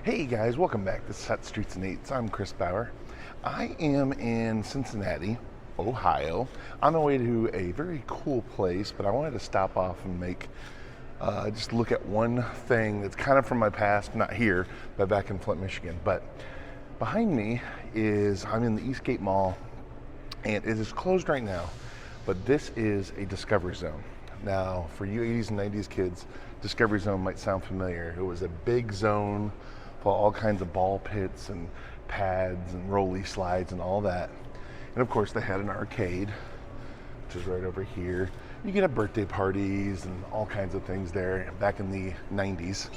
Hey guys, welcome back to Set Streets and Eats. I'm Chris Bauer. I am in Cincinnati, Ohio, on the way to a very cool place, but I wanted to stop off and just look at one thing that's kind of from my past, not here, but back in Flint, Michigan. But behind me I'm in the Eastgate Mall, and it is closed right now, but this is a Discovery Zone. Now, for you 80s and 90s kids, Discovery Zone might sound familiar. It was a big zone full of all kinds of ball pits and pads and rolly slides and all that. And of course, they had an arcade, which is right over here. You can have birthday parties and all kinds of things there back in the 90s.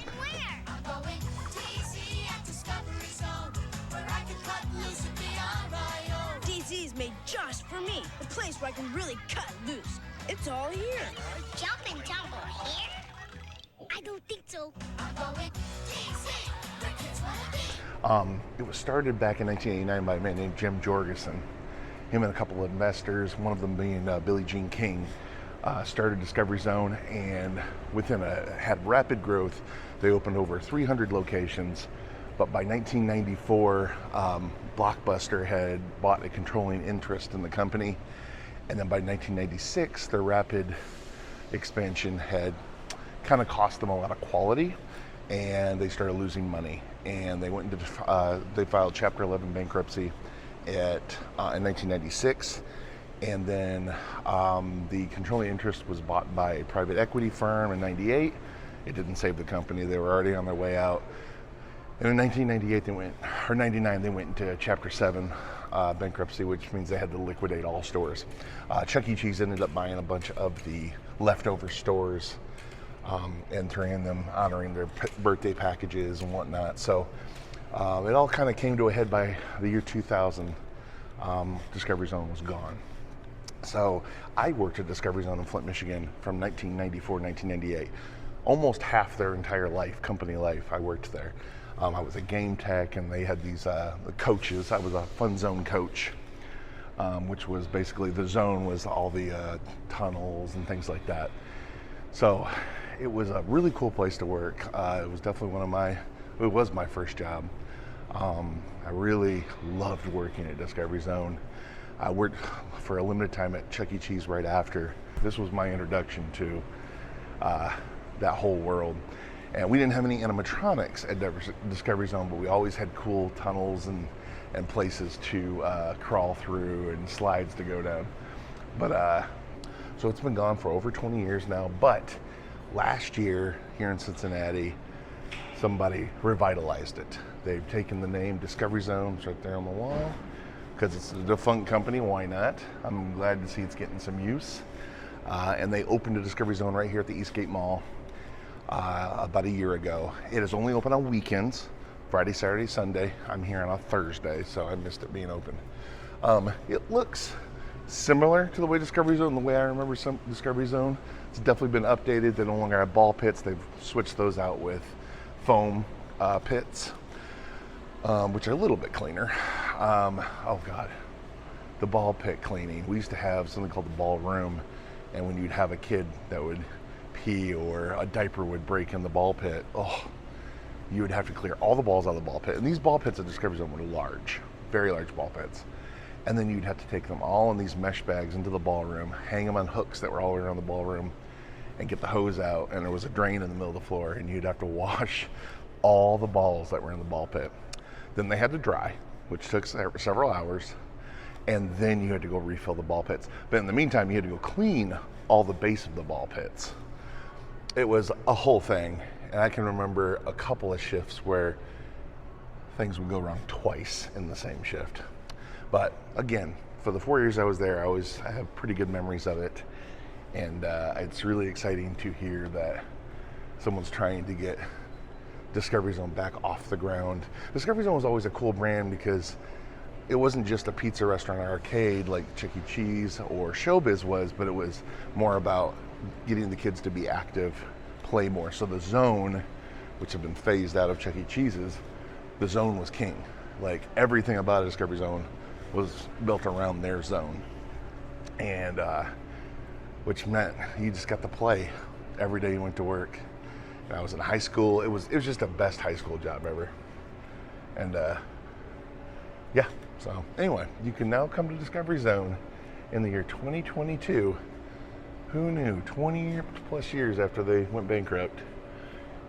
DZ's made just for me, the place where I can really cut loose. It's all here. Jump and tumble here? I don't think so. It was started back in 1989 by a man named Jim Jorgensen. Him and a couple of investors, one of them being Billie Jean King, started Discovery Zone, and had rapid growth. They opened over 300 locations, but by 1994, Blockbuster had bought a controlling interest in the company, and then by 1996, their rapid expansion had kind of cost them a lot of quality, and they started losing money, and they went into they filed Chapter 11 bankruptcy in 1996, and then the controlling interest was bought by a private equity firm in 98. It didn't save the company. They were already on their way out. And in 1998 they went into Chapter 7 bankruptcy, which means they had to liquidate all stores. Chuck E. Cheese ended up buying a bunch of the leftover stores and turning them, honoring their birthday packages and whatnot. So it all kind of came to a head by the year 2000. Discovery Zone was gone. So I worked at Discovery Zone in Flint, Michigan from 1994 to 1998. Almost half their entire life, company life, I worked there. I was a game tech, and they had these coaches. I was a fun zone coach, which was basically the zone was all the tunnels and things like that. So it was a really cool place to work. It was definitely it was my first job. I really loved working at Discovery Zone. I worked for a limited time at Chuck E. Cheese right after. This was my introduction to that whole world. And we didn't have any animatronics at Discovery Zone, but we always had cool tunnels and places to crawl through and slides to go down. But so it's been gone for over 20 years now. But last year here in Cincinnati, somebody revitalized it. They've taken the name Discovery Zone, it's right there on the wall, because it's a defunct company. Why not? I'm glad to see it's getting some use. And they opened a Discovery Zone right here at the Eastgate Mall about a year ago. It is only open on weekends, Friday, Saturday, Sunday. I'm here on a Thursday, so I missed it being open. It looks similar to the way Discovery Zone, the way I remember some Discovery Zone. It's definitely been updated. They no longer have ball pits. They've switched those out with foam pits, which are a little bit cleaner. Oh God, the ball pit cleaning. We used to have something called the ball room, and when you'd have a kid that would pee or a diaper would break in the ball pit, you would have to clear all the balls out of the ball pit. And these ball pits at Discovery Zone were large, very large ball pits. And then you'd have to take them all in these mesh bags into the ballroom, hang them on hooks that were all around the ballroom, and get the hose out. And there was a drain in the middle of the floor, and you'd have to wash all the balls that were in the ball pit. Then they had to dry, which took several hours, and then you had to go refill the ball pits. But in the meantime, you had to go clean all the base of the ball pits. It was a whole thing, and I can remember a couple of shifts where things would go wrong twice in the same shift. But again, for the 4 years I was there, I have pretty good memories of it, and it's really exciting to hear that someone's trying to get Discovery Zone back off the ground. Discovery Zone was always a cool brand because it wasn't just a pizza restaurant or arcade like Chuck E. Cheese or Showbiz was, but it was more about getting the kids to be active, play more. So the Zone, which had been phased out of Chuck E. Cheese's, the Zone was king. Like everything about a Discovery Zone was built around their zone, and which meant you just got to play every day you went to work. And I was in high school. It was just the best high school job ever. And yeah, so anyway, you can now come to Discovery Zone in the year 2022. Who knew? 20 plus years after they went bankrupt,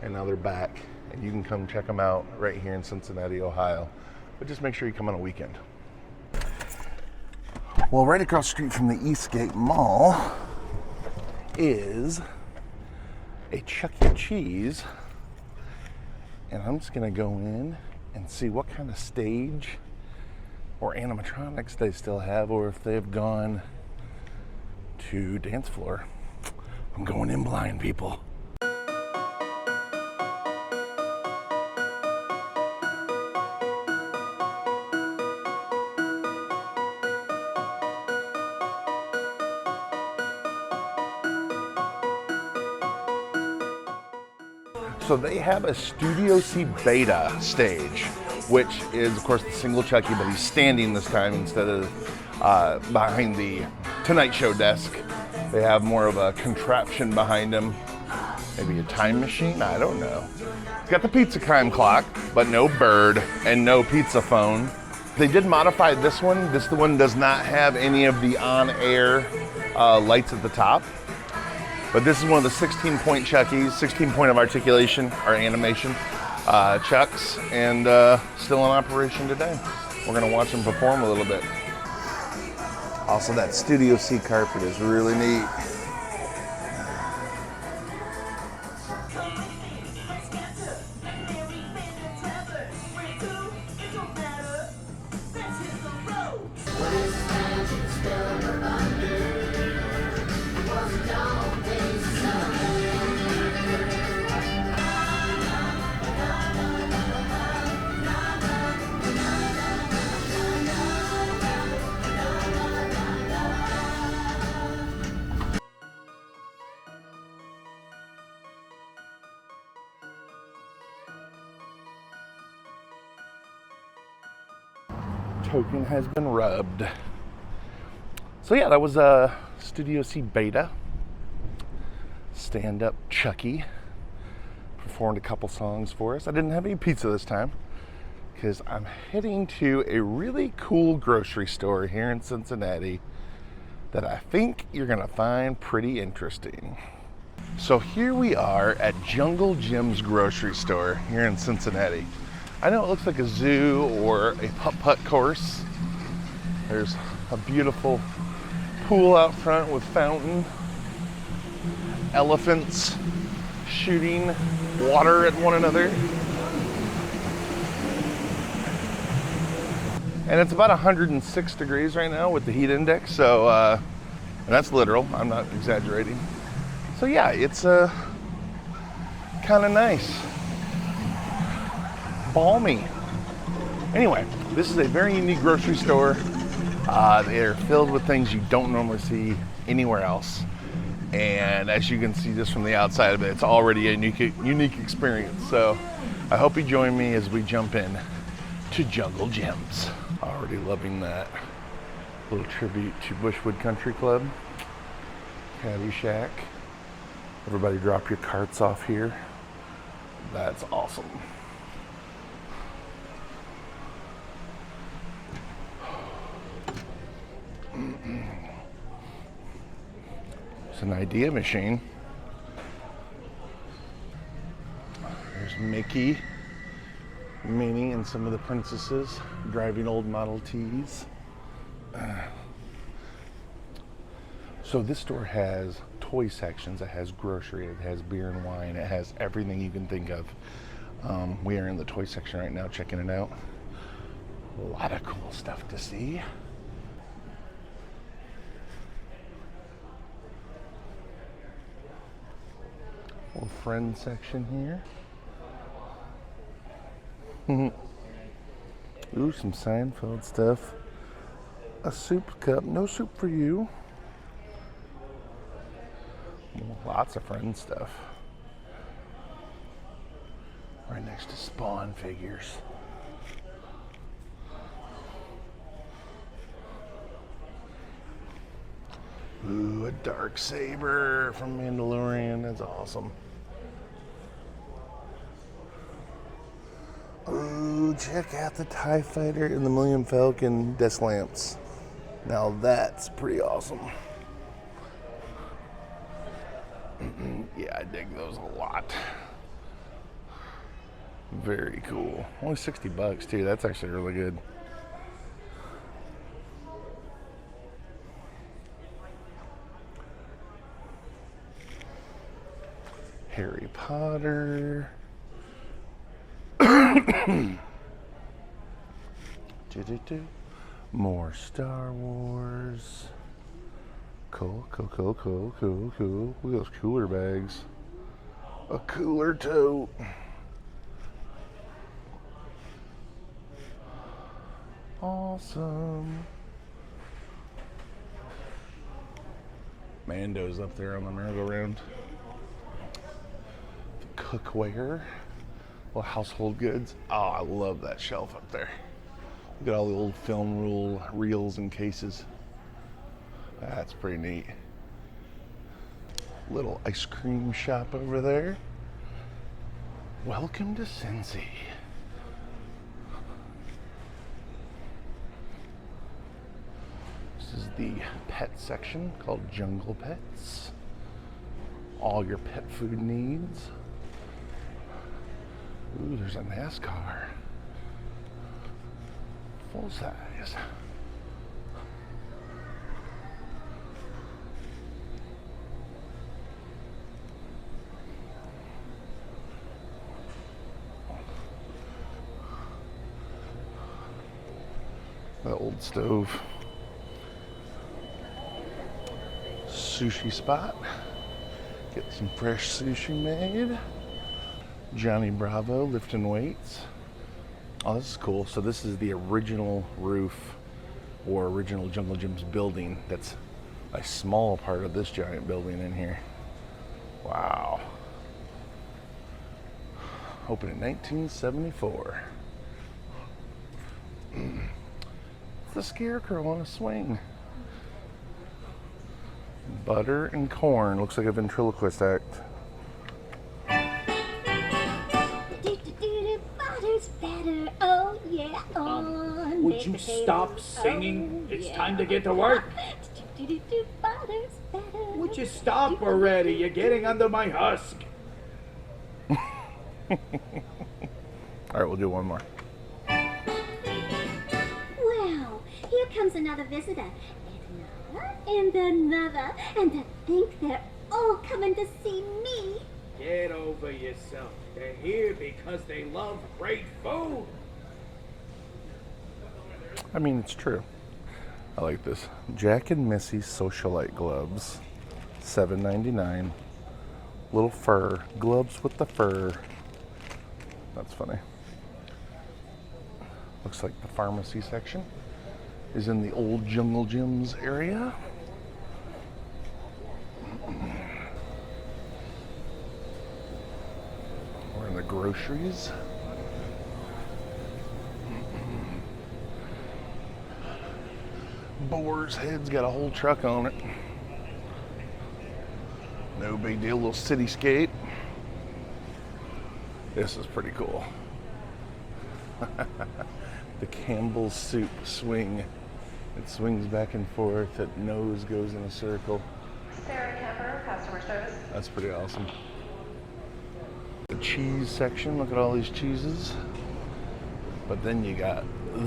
and now they're back, and you can come check them out right here in Cincinnati, Ohio. But just make sure you come on a weekend. Well, right across the street from the Eastgate Mall is a Chuck E. Cheese, and I'm just gonna go in and see what kind of stage or animatronics they still have, or if they've gone to dance floor. I'm going in blind, people. So they have a Studio C beta stage, which is, of course, the single Chucky, but he's standing this time instead of behind the Tonight Show desk. They have more of a contraption behind him, maybe a time machine, I don't know. It's got the pizza time clock, but no bird and no pizza phone. They did modify this one. This one does not have any of the on-air lights at the top. But this is one of the 16-point Chuckies, 16-point of articulation or animation Chucks, and still in operation today. We're gonna watch them perform a little bit. Also, that Studio C carpet is really neat. Token has been rubbed. So yeah, that was a Studio C beta. Stand-up Chucky performed a couple songs for us. I didn't have any pizza this time because I'm heading to a really cool grocery store here in Cincinnati that I think you're gonna find pretty interesting. So here we are at Jungle Jim's grocery store here in Cincinnati. I know it looks like a zoo or a putt-putt course. There's a beautiful pool out front with fountain, elephants shooting water at one another. And it's about 106 degrees right now with the heat index, so, and that's literal, I'm not exaggerating. So yeah, it's kind of nice. Balmy. Anyway, this is a very unique grocery store. They're filled with things you don't normally see anywhere else. And as you can see just from the outside of it, it's already a unique experience. So I hope you join me as we jump in to Jungle Jim's. Already loving that little tribute to Bushwood Country Club. Caddy Shack. Everybody drop your carts off here. That's awesome. It's an idea machine. There's Mickey, Minnie, and some of the princesses driving old Model Ts. So this store has toy sections, it has grocery, it has beer and wine, it has everything you can think of. We are in the toy section right now checking it out. A lot of cool stuff to see. Little friend section here. Ooh, some Seinfeld stuff. A soup cup. No soup for you. Lots of friend stuff. Right next to Spawn figures. Ooh, a Darksaber from Mandalorian. That's awesome. Ooh, check out the TIE Fighter and the Millennium Falcon desk lamps. Now that's pretty awesome. Yeah, I dig those a lot. Very cool. Only $60 too. That's actually really good. Harry Potter. More Star Wars. Cool. Look at those cooler bags. A cooler tote. Awesome. Mando's up there on the merry-go-round. The cookware. Well, household goods. Oh, I love that shelf up there. Look at all the old film reels and cases. That's pretty neat. Little ice cream shop over there. Welcome to Cincy. This is the pet section called Jungle Pets. All your pet food needs. Ooh, there's a NASCAR. Full size. The old stove. Sushi spot. Get some fresh sushi made. Johnny Bravo lifting weights. Oh, this is cool. So this is the original roof or original Jungle Gym's building. That's a small part of this giant building in here. Wow. Opened in 1974. It's a scarecrow on a swing. Butter and corn. Looks like a ventriloquist act. Butter's better. Oh yeah. Would you stop singing? It's time to get to work. Butter's better. Would you stop already? You're getting under my husk. All right, we'll do one more. Well, here comes another visitor. And another. And to think they're all coming to see me. Get over yourself. They're here because they love great food. I mean, it's true. I like this. Jack and Missy socialite gloves, $7.99. Little fur gloves with the fur. That's funny. Looks like the pharmacy section is in the old Jungle Gyms area. We're in the groceries. Boar's Head's got a whole truck on it. No big deal, little cityscape. This is pretty cool. The Campbell's soup swing. It swings back and forth. Its nose goes in a circle. Sarah Kemper, customer service. That's pretty awesome. The cheese section. Look at all these cheeses. But then you got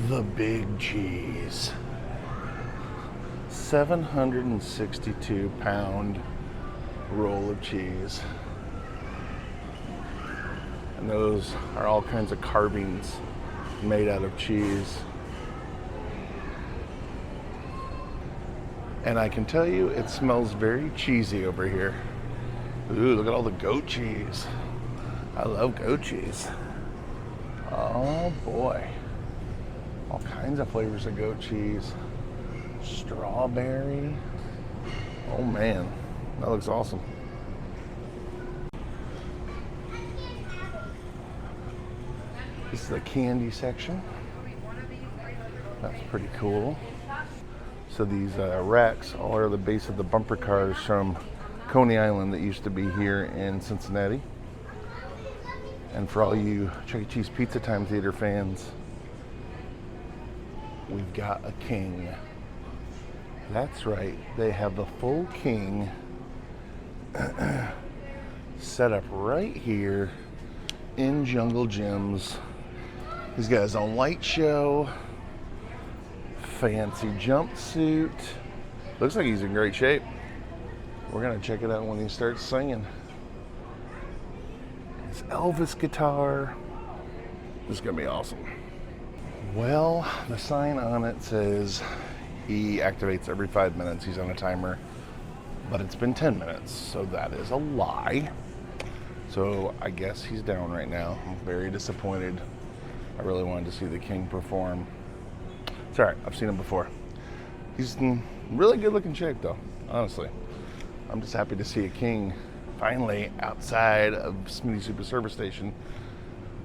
the big cheese. 762-pound roll of cheese. And those are all kinds of carvings made out of cheese. And I can tell you, it smells very cheesy over here. Ooh, look at all the goat cheese. I love goat cheese. Oh boy. All kinds of flavors of goat cheese. Strawberry. Oh man, that looks awesome. This is the candy section. That's pretty cool. So these racks all are the base of the bumper cars from Coney Island that used to be here in Cincinnati. And for all you Chuck E. Cheese Pizza Time Theater fans, we've got a king. That's right, they have the full king set up right here in Jungle Gyms. He's got his own light show, fancy jumpsuit. Looks like he's in great shape. We're gonna check it out when he starts singing. His Elvis guitar. This is gonna be awesome. Well, the sign on it says he activates every 5 minutes. He's on a timer, but it's been 10 minutes, so that is a lie. So I guess he's down right now. I'm very disappointed. I really wanted to see the king perform. It's all right, I've seen him before. He's in really good looking shape though, honestly. I'm just happy to see a king finally outside of Smitty Super Service Station,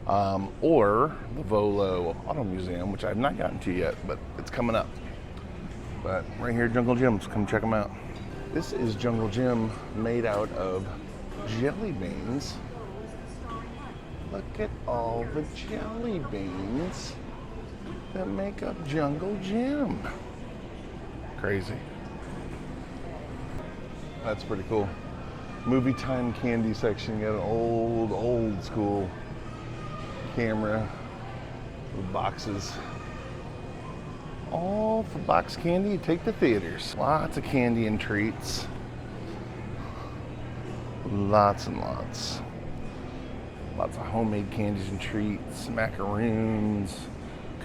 or the Volo Auto Museum, which I have not gotten to yet, but it's coming up. But right here, Jungle Gyms, come check them out. This is Jungle Gym made out of jelly beans. Look at all the jelly beans that make up Jungle Gym. Crazy. That's pretty cool. Movie time candy section. You got an old school camera with boxes. All for box candy you take to theaters. Lots of candy and treats. Lots and lots. Lots of homemade candies and treats, macaroons,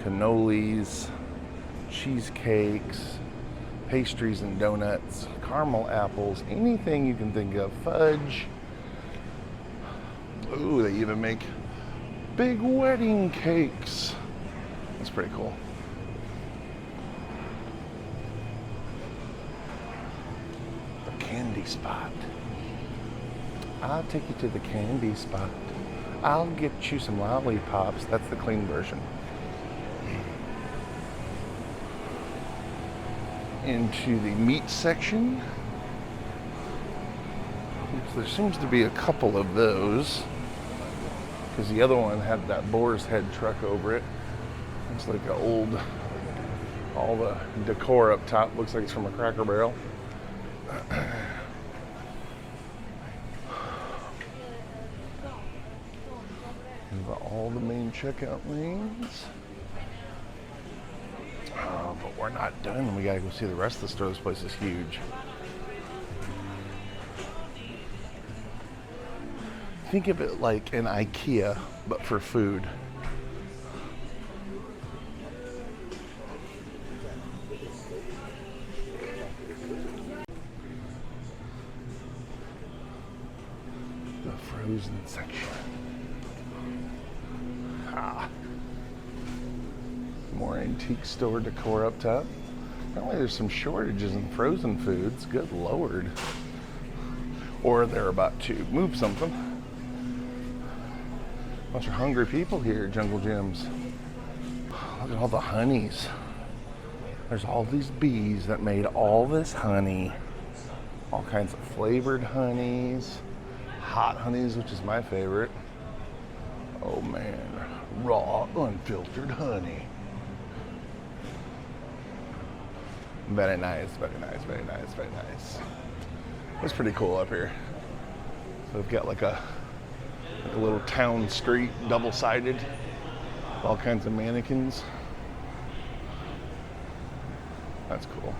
cannolis, cheesecakes, pastries and donuts, caramel apples, anything you can think of, fudge. Ooh, they even make big wedding cakes. That's pretty cool. The candy spot. I'll take you to the candy spot. I'll get you some lollipops. That's the clean version. Into the meat section. There seems to be a couple of those, because the other one had that boar's head truck over it. It's like an old, all the decor up top looks like it's from a Cracker Barrel. All the main checkout lanes. But we're not done. We gotta go see the rest of the store. This place is huge. Think of it like an IKEA, but for food. The frozen section. More antique store decor up top. Apparently there's some shortages in frozen foods. Good Lord. Or they're about to move something. Bunch of hungry people here at Jungle Gyms. Look at all the honeys. There's all these bees that made all this honey. All kinds of flavored honeys. Hot honeys, which is my favorite. Oh man, raw, unfiltered honey. Very nice, very nice, very nice, very nice. It's pretty cool up here. So we've got like a little town street, double-sided, all kinds of mannequins. That's cool.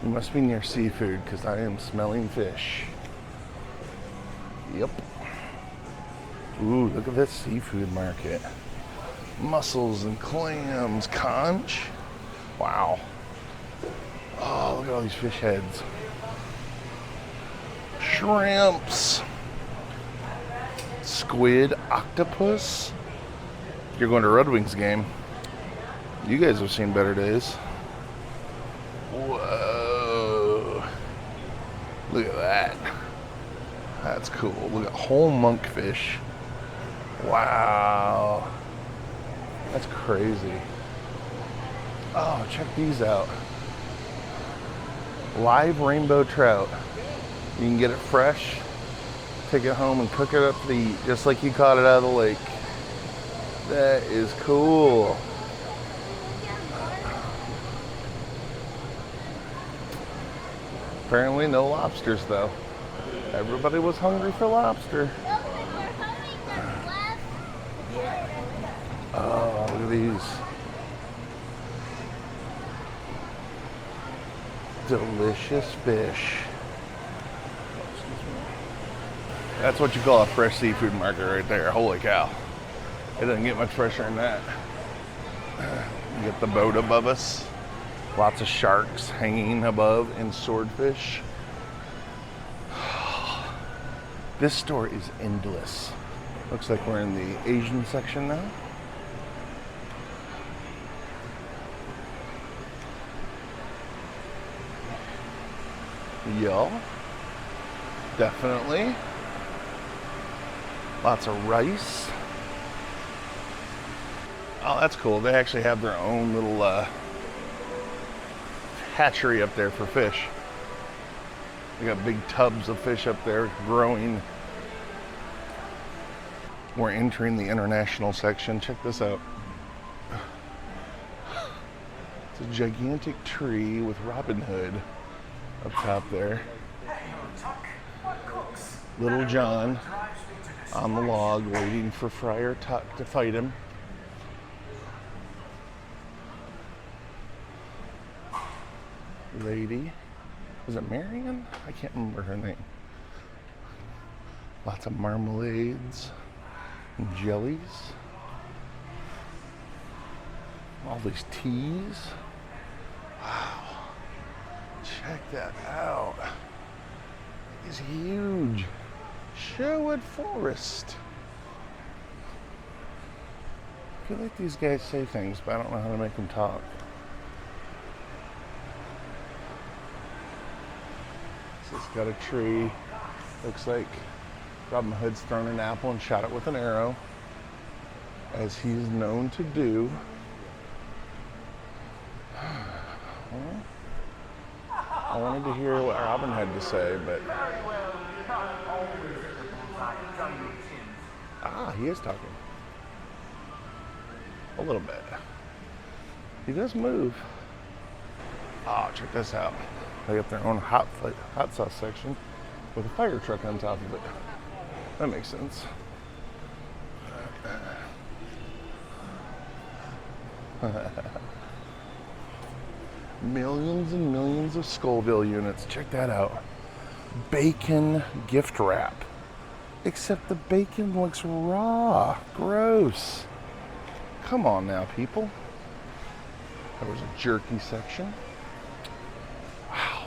You must be near seafood because I am smelling fish. Yep. Ooh, look at this seafood market. Mussels and clams, conch. Wow. Oh, look at all these fish heads. Shrimps. Squid, octopus. If you're going to Red Wings game, you guys have seen better days. Whoa. Look at that. That's cool. Look at whole monkfish. Wow. That's crazy. Oh, check these out. Live rainbow trout. You can get it fresh, take it home and cook it up to eat, just like you caught it out of the lake. That is cool. Apparently no lobsters though. Everybody was hungry for lobster. Oh, look at these. Delicious fish. That's what you call a fresh seafood market right there. Holy cow. It doesn't get much fresher than that. You get the boat above us. Lots of sharks hanging above and swordfish. This store is endless. Looks like we're in the Asian section now. Yo, definitely. Lots of rice. Oh, that's cool. They actually have their own little hatchery up there for fish. They got big tubs of fish up there growing. We're entering the international section. Check this out. It's a gigantic tree with Robin Hood up top there. Little John on the log waiting for Friar Tuck to fight him. Lady. Was it Marion? I can't remember her name. Lots of marmalades and jellies. All these teas. Wow. Check that out. It's huge. Sherwood Forest. I feel like these guys say things, but I don't know how to make them talk. So it's got a tree. Looks like Robin Hood's thrown an apple and shot it with an arrow, as he's known to do. Well, I wanted to hear what Robin had to say, but... Ah, he is talking. A little bit. He does move. Oh, check this out. They got their own hot sauce section with a fire truck on top of it. That makes sense. Millions and millions of Scoville units. Check that out. Bacon gift wrap. Except the bacon looks raw. Gross. Come on now, people. There was a jerky section. Wow.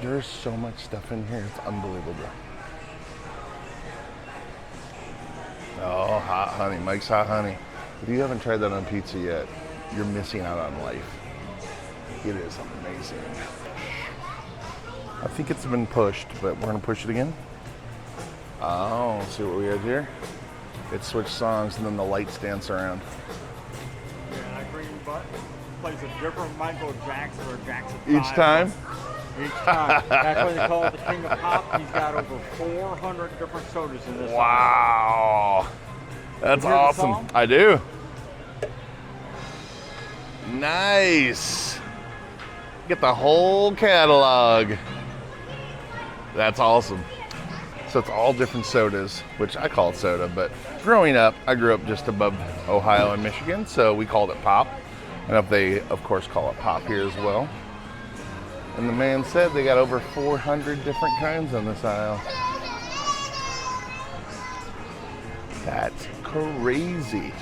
There's so much stuff in here. It's unbelievable. Oh, hot honey. Mike's hot honey. If you haven't tried that on pizza yet, you're missing out on life. It is amazing. I think it's been pushed, but we're gonna push it again. Oh, see what we have here? It switched songs and then the lights dance around. Yeah, that green button plays a different Michael Jackson or Jackson 5. Each time? Each time. That's why they call it the King of Pop. He's got over 400 different sodas in this. Wow. That's You hear the awesome. song? I do. Nice. Get the whole catalog. That's awesome. So it's all different sodas, which I call it soda, but growing up, I grew up just above Ohio and Michigan, so we called it pop. And they, of course, call it pop here as well. And the man said they got over 400 different kinds on this aisle. That's crazy.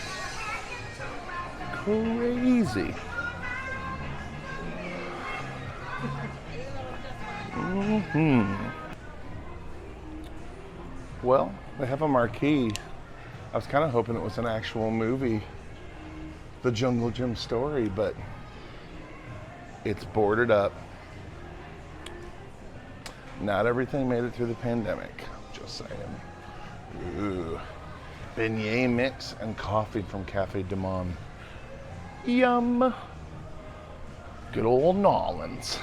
Crazy. Well, they have a marquee. I was kind of hoping it was an actual movie, The Jungle Gym story, but it's boarded up. Not everything made it through the pandemic, just saying. Ooh. Beignet mix and coffee from Cafe Du Monde. Yum. Good old Nolans.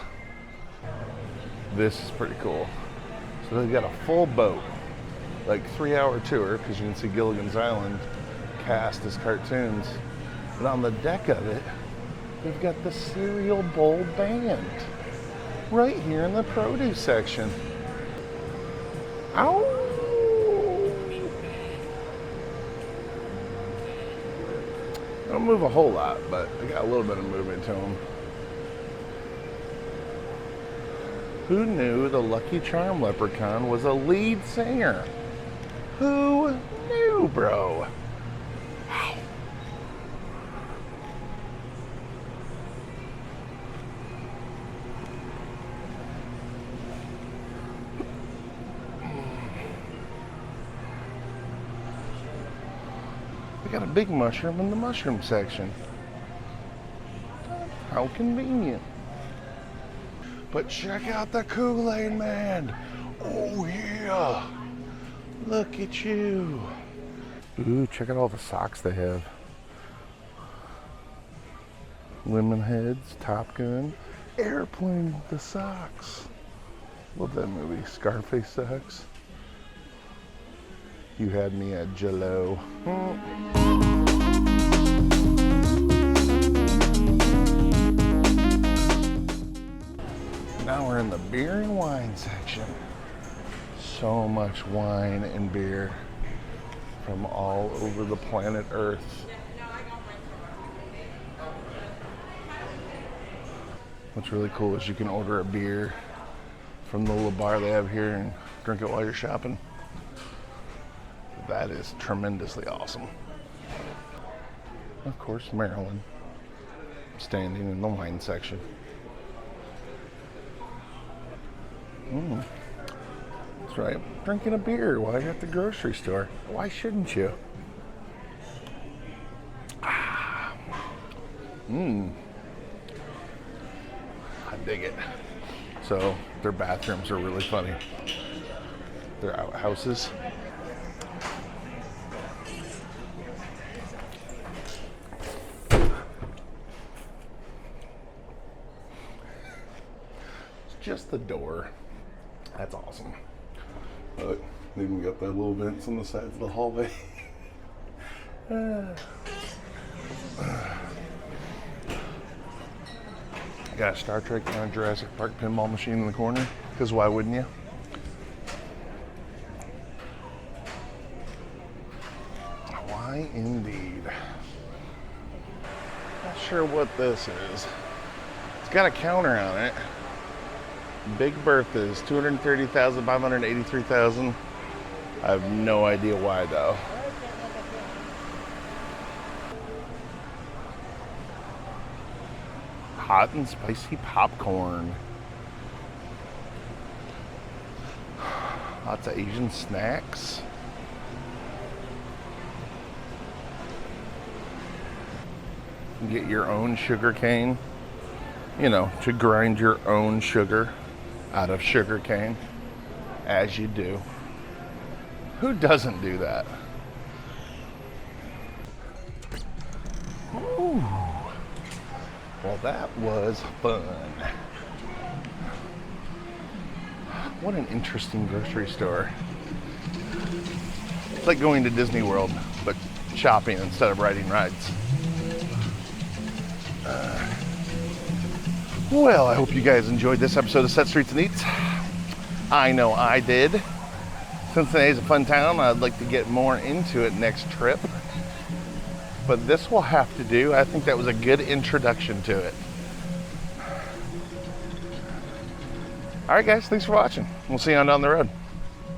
This is pretty cool. So they've got a full boat, like 3-hour tour, because you can see Gilligan's Island, cast as cartoons. And on the deck of it, we've got the cereal bowl band right here in the produce section. Ow! They don't move a whole lot, but they got a little bit of movement to them. Who knew the Lucky Charm leprechaun was a lead singer? Who knew, bro? Wow. We got a big mushroom in the mushroom section. How convenient. But check out the Kool-Aid Man. Oh yeah. Look at you. Ooh, check out all the socks they have. Lemonheads, Top Gun, Airplane, the socks. Love that movie. Scarface socks. You had me at Jello. Now we're in the beer and wine section. So much wine and beer from all over the planet Earth. What's really cool is you can order a beer from the little bar they have here and drink it while you're shopping. That is tremendously awesome. Of course, Maryland, standing in the wine section. That's right, drinking a beer while you're at the grocery store. Why shouldn't you? I dig it. So their bathrooms are really funny. They're outhouses. It's just the door. That's awesome. Look, they even got the little vents on the sides of the hallway. Got a Star Trek and a Jurassic Park pinball machine in the corner, because why wouldn't you? Why indeed. Not sure what this is. It's got a counter on it. Big Bertha's, 230,000, 583,000. I have no idea why though. Hot and spicy popcorn. Lots of Asian snacks. You can get your own sugar cane, you know, to grind your own sugar out of sugar cane, as you do. Who doesn't do that? Ooh. Well, that was fun. What an interesting grocery store. It's like going to Disney World, but shopping instead of riding rides. Well, I hope you guys enjoyed this episode of Set Streets and Eats. I know I did. Cincinnati's a fun town. I'd like to get more into it next trip. But this will have to do. I think that was a good introduction to it. All right, guys. Thanks for watching. We'll see you on down the road.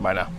Bye now.